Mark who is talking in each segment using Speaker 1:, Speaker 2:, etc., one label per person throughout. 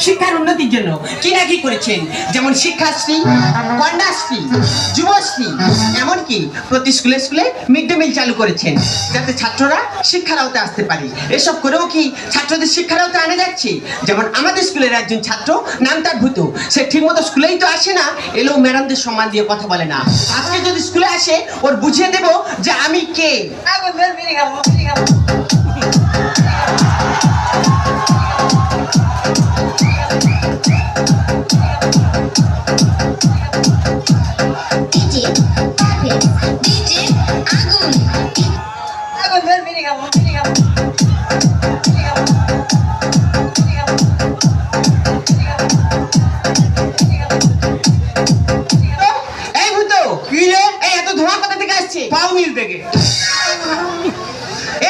Speaker 1: শিক্ষার উন্নতির জন্য কি না কি করেছেন, যেমন শিক্ষাশ্রী, কন্যাশ্রী, যুবশ্রী, এমনকি প্রতি স্কুলে স্কুলে মিড ডে মিল চালু করেছেন যাতে ছাত্ররা শিক্ষার আওতায় আসতে পারে। এসব করেও কি ছাত্রদের শিক্ষার আওতায় আনা যাচ্ছে? যেমন আমাদের স্কুলের একজন ছাত্র, নাম তার ভূতু, সে ঠিকমতো স্কুলেই তো আসে না, এলেও ম্যাডামদের সম্মান দিয়ে কথা বলে না। আজকে যদি স্কুলে আসে ওর বুঝিয়ে দেব যে আমি কে।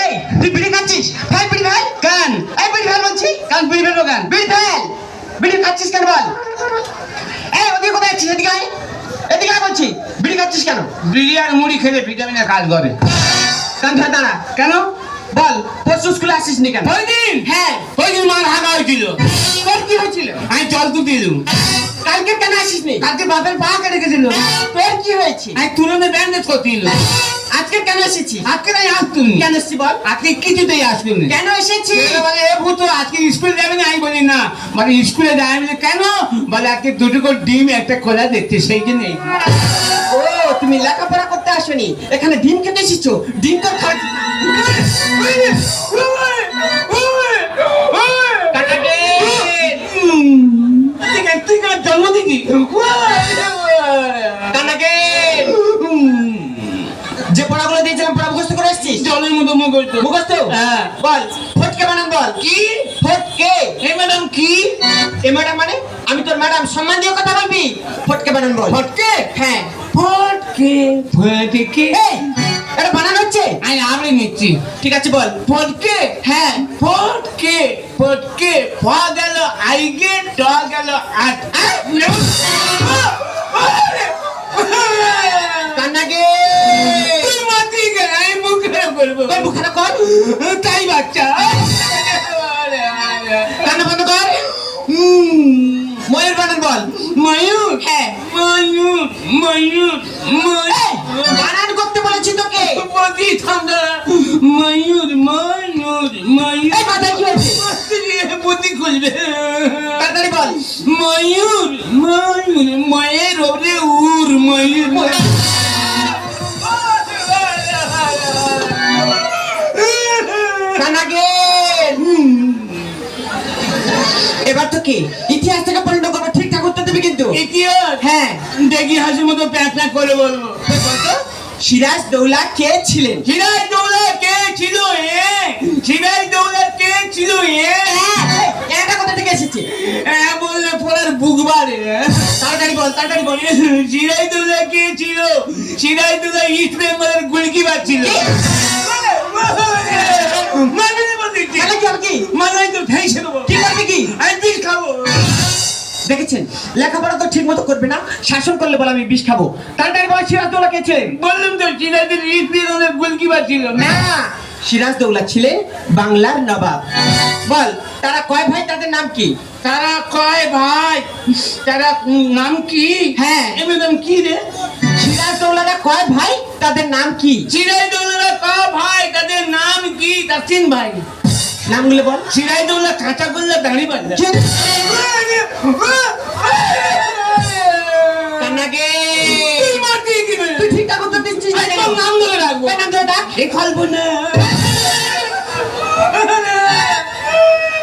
Speaker 1: এই তুই বিড়ি খাচ্ছিস? ভাই বিড়ি ভাই গান, এই বিড়ি ভাই বলছি গান, বিড়ি ফেলবো গান, বিড়ি ফেল। বিড়ি খাচ্ছিস কেন বল? এই ওদিকে কোথায় আছিস? এদিকে আয়, এদিকে আয় বলছি। বিড়ি খাচ্ছিস কেন?
Speaker 2: বিড়ি আর মুড়ি খেলে ভিটামিনের কাজ করে।
Speaker 1: কান ধরে দাঁড়া।
Speaker 2: কেন
Speaker 1: বল, পরশু স্কুলে আসিস নি কেন?
Speaker 2: ওই দিন?
Speaker 1: হ্যাঁ।
Speaker 2: ওই দিন মার হাগা হয়েছিল।
Speaker 1: তোর কি হয়েছিল?
Speaker 2: আমি জল তুলে দিলুম।
Speaker 1: কালকে কেন আসিস নি?
Speaker 2: কালকে বাপের পা কেটে গেছিল।
Speaker 1: তোর কি হয়েছে?
Speaker 2: আমি তুলনে ব্যান্ডেজ করছিল।
Speaker 1: আজকে কেন এসেছিস?
Speaker 2: আজকে নাই আসতুন।
Speaker 1: কেন এসেছি বল?
Speaker 2: আজকে কিছুতেই আসতুন।
Speaker 1: কেন এসেছি?
Speaker 2: বলে এ ভূত আজকে স্কুলে যাবে না? আমি বলি না। মানে স্কুলে যাই বলে কেন? বলে আজকে দুটো করে ডিম একটা খোলা দেখতে, সেই জন্য।
Speaker 1: ও তুমি লেখাপড়া করতে আসোনি, এখানে ডিম খেতে এসেছো। ডিম তো খা।
Speaker 2: জন্ম দিদি
Speaker 1: যে পড়াগুলো দিয়েছিলাম পড়া মুখস্থ করে এসেছিস?
Speaker 2: জলের মতো মুখস্থ।
Speaker 1: মুখস্থ?
Speaker 2: হ্যাঁ।
Speaker 1: বল, ফটকে বানান বল।
Speaker 2: কি
Speaker 1: ফটকে?
Speaker 2: এ ম্যাডাম কি?
Speaker 1: এ ম্যাডাম মানে? আমি তোর ম্যাডাম, সম্মান দিয়ে কথা বলবি। ফটকে বানান বল।
Speaker 2: ফটকে?
Speaker 1: হ্যাঁ।
Speaker 2: ফটকে ফটকে।
Speaker 1: এই এটা বানান হচ্ছে?
Speaker 2: আমি আবরে নিচ্ছি।
Speaker 1: ঠিক আছে বল।
Speaker 2: ফটকে?
Speaker 1: হ্যাঁ।
Speaker 2: ফটকে ফটকে ফ গেল আইগে, ট গেল আট।
Speaker 1: কান্নাকে
Speaker 2: তুই মাতি গে, আমি মুখে বলবো।
Speaker 1: তোর মুখে কর।
Speaker 2: তাই বাচ্চা।
Speaker 1: কান্না বন্ধ কর। ময়ূর বানান বল।
Speaker 2: ময়ূর?
Speaker 1: হ্যাঁ।
Speaker 2: ময়ূর ময়ূর
Speaker 1: এই, বানান করতে বলেছি তোকে।
Speaker 2: বদি ঠান্ডা। ময়ূর ময়ূর ময়ূর।
Speaker 1: এই মাথায় কি হয়েছে?
Speaker 2: বুদ্ধি খুলবে।
Speaker 1: তাড়াতাড়ি বল।
Speaker 2: ময়ূর ময়ূর ময়ের ওরে উর ময়ূর।
Speaker 1: কান্নাকে এবার তো কি ইতিহাস থেকে পরিণত করবো, ঠিকঠাক উত্তর দেবে কিন্তু।
Speaker 2: ইতিহাস?
Speaker 1: হ্যাঁ।
Speaker 2: দেখি হাসির মতো প্যাঁচ করে বলবো।
Speaker 1: সিরাজদৌল্লা কে ছিলেন?
Speaker 2: সিরাজদৌল্লা কে ছিল? সিরাজদৌল্লা কে ছিল?
Speaker 1: এটা কোথা থেকে এসেছে?
Speaker 2: বললে পড়ার বুক বাড়ে।
Speaker 1: তাড়াতাড়ি বল, তাড়াতাড়ি বল।
Speaker 2: সিরাজদৌল্লা কে ছিল? সিরাজদৌল্লা ইস্ট বেঙ্গলের গোলকিপার ছিল।
Speaker 1: দেখেছেন লেখাপড়া তো ঠিক মতো করবে না, শাসন করলে বলে আমি বিষ খাবো। তাড়াতাড়ি বল, সিরাজদৌল্লা কে ছিলেন?
Speaker 2: বললাম তো সিরাজদৌল্লা ইস্ট বেঙ্গলের গোলকিপার ছিল।
Speaker 1: না, সিরাজদৌল্লা ছিলেন বাংলার নবাব। বল, তারা কয় ভাই, তাদের নাম কি?
Speaker 2: তারা কয় ভাই? তারা নাম কি?
Speaker 1: হ্যাঁ।
Speaker 2: এমন নাম কি রে?
Speaker 1: সিরাজদৌল্লারা কয় ভাই, তাদের নাম কি?
Speaker 2: সিরাজদৌল্লা কয় ভাই, তাদের নাম কি? তার তিন ভাই।
Speaker 1: নামগুলো বল।
Speaker 2: সিরাজদৌল্লা কাঁচা গোল্লা দাঁড়ি বাঁধা।
Speaker 1: কান্নাকে
Speaker 2: তুই
Speaker 1: তুই ঠিকঠাক উত্তর দিচ্ছিস না।
Speaker 2: নাম ধরে রাখবো।
Speaker 1: নাম ধরে ডাক।
Speaker 2: এই খালবো না।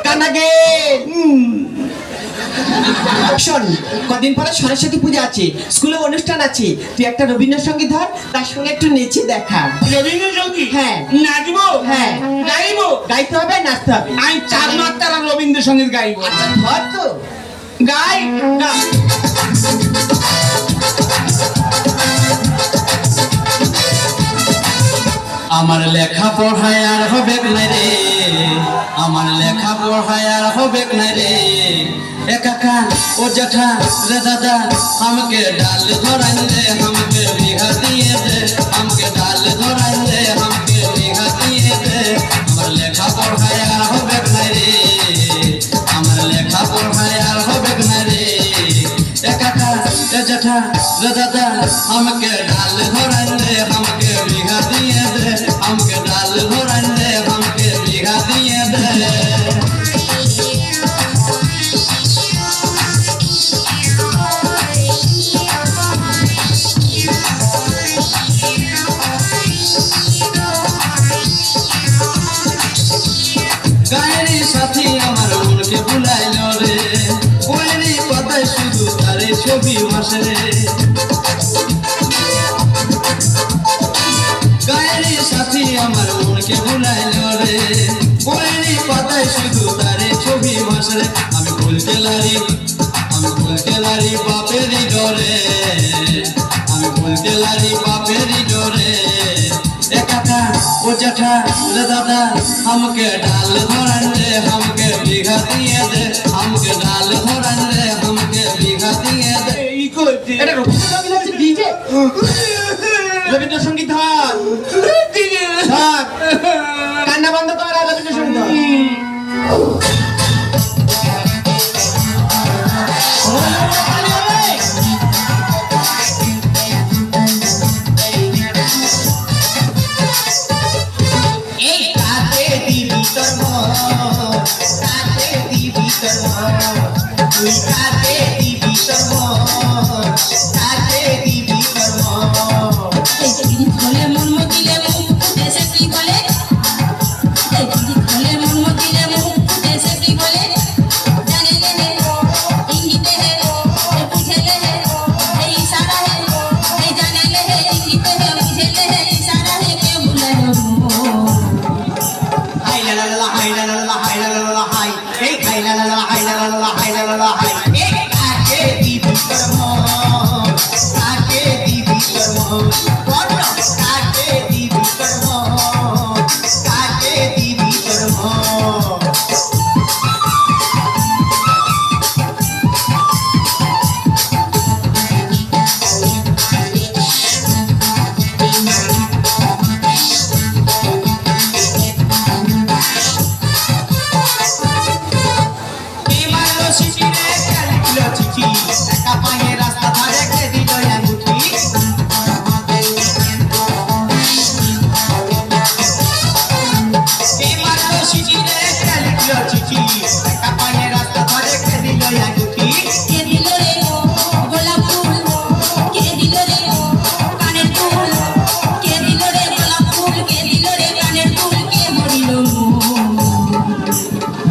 Speaker 1: কান্নাকে শোন, কদিন পরে সরস্বতী পূজা আছে, স্কুলে অনুষ্ঠান আছে, তুই একটা রবীন্দ্রসঙ্গীত ধর, তার সঙ্গে একটু নেচে দেখা।
Speaker 2: রবীন্দ্রসঙ্গীত?
Speaker 1: হ্যাঁ।
Speaker 2: নাচবো?
Speaker 1: হ্যাঁ।
Speaker 2: গাইবো?
Speaker 1: গাইতে হবে, নাচতে হবে।
Speaker 2: আমি চার মাত্রার রবীন্দ্রসঙ্গীত গাইবো।
Speaker 1: আচ্ছা ধর তো।
Speaker 2: গাই
Speaker 1: না।
Speaker 3: আমার লেখা পড়ায় আর হবে না রে, আমার লেখা পড়ায় আর হবে না রে। এ কাকা ও জ্যাঠা রে দাদা, আমাকে ডাল ধরাই দে, আমাকে বিঘা দিয়ে দে, আমাকে ডাল ধরাই দে, আমাকে বিঘা দিয়ে দে। আমার লেখা পড়ায় আর হবে না রে, আমার লেখা পড়ায় আর হবে না রে এ কাকা এ জ্যাঠা রে দাদা আমাকে ডাল ধরান দে আমাকে বিঘা দিয়ে দে আমাকে ডাল ধরান দে আমাকে বিঘা দিয়ে দে গায়ের সাথী আমার মনকে ভুলাইল রে বইয়েরই পাতায় শুধু তারে ছবি ভাসে রে গায়ের সাথী আমার মনকে ভুলাইল রে বইয়েরই পাতায় শুধু তারে ছবি ভাসে রে আমি ভুলতে লারি বাপেরই ডরে আমি ভুলতে লারি বাপেরই ডরে এ কাকা ও জ্যাঠা রে দাদা हमके डाल धरन दे हमके बिघा दिए दे हमके डाल धरन दे हमके बिघा दिए दे
Speaker 2: এই করছে
Speaker 1: এটা রবীন্দ্রসঙ্গীত হচ্ছে ডিজে রবীন্দ্রসঙ্গীত ধর ধর কান্না বন্ধ কর আর রবীন্দ্রসঙ্গীত ধর
Speaker 4: এই কাতে দিবি তোর মন কাতে দিবি তোর মন তুই কাতে দিবি তোর মন কাতে দিবি তোর মন
Speaker 5: এই দিদি খোলে মন মতিলে মুখ দেশে কি বলে এই দিদি খোলে মন মতিলে মুখ দেশে কি বলে জানে লে ইঙ্গিতে হে এ বুঝে লে এই ইশারা হে এই জানে লে ইঙ্গিতে হে বুঝে লে ইশারা হে কে ভুলে
Speaker 4: হাই লা লা লা হাই লা লা লা হাই লা লা লা হাই এই হাই লা লা লা হাই লা লা লা হাই লা লা লা হাই এই কাতে দিবি তোর মন কাতে দিবি তোর মন বড় কাতে দিবি তোর মন কাতে দিবি তোর মন বিমানো শিশিরে খেলছিল চিঠি একা পায়ে রাস্তা ধারে কে দিল আঙ্গুঠি বিমানো শিশিরে খেলছিল চিঠি একা পায়ে রাস্তা ধারে কে দিল আঙ্গুঠি
Speaker 5: কে দিল রে গোলাপ ফুল কে দিল রে কানের ফুল কে দিল রে গোলাপ ফুল কে দিল রে কানের ফুল কে মরিল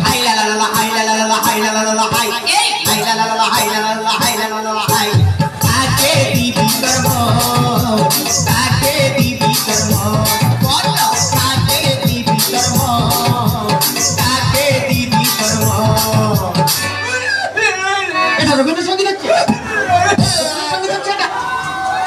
Speaker 4: হাই লা লা লা হাই লা লা লা হাই লা লা লা হাই এই হাই লা লা লা হাই লা লা লা হাই লা লা লা হাই কাকে দিবি তোর মন কাকে দিবি তোর মন বল কাকে দিবি তোর মন কাকে দিবি তোর মন
Speaker 1: এটা রবীন্দ্রসঙ্গীত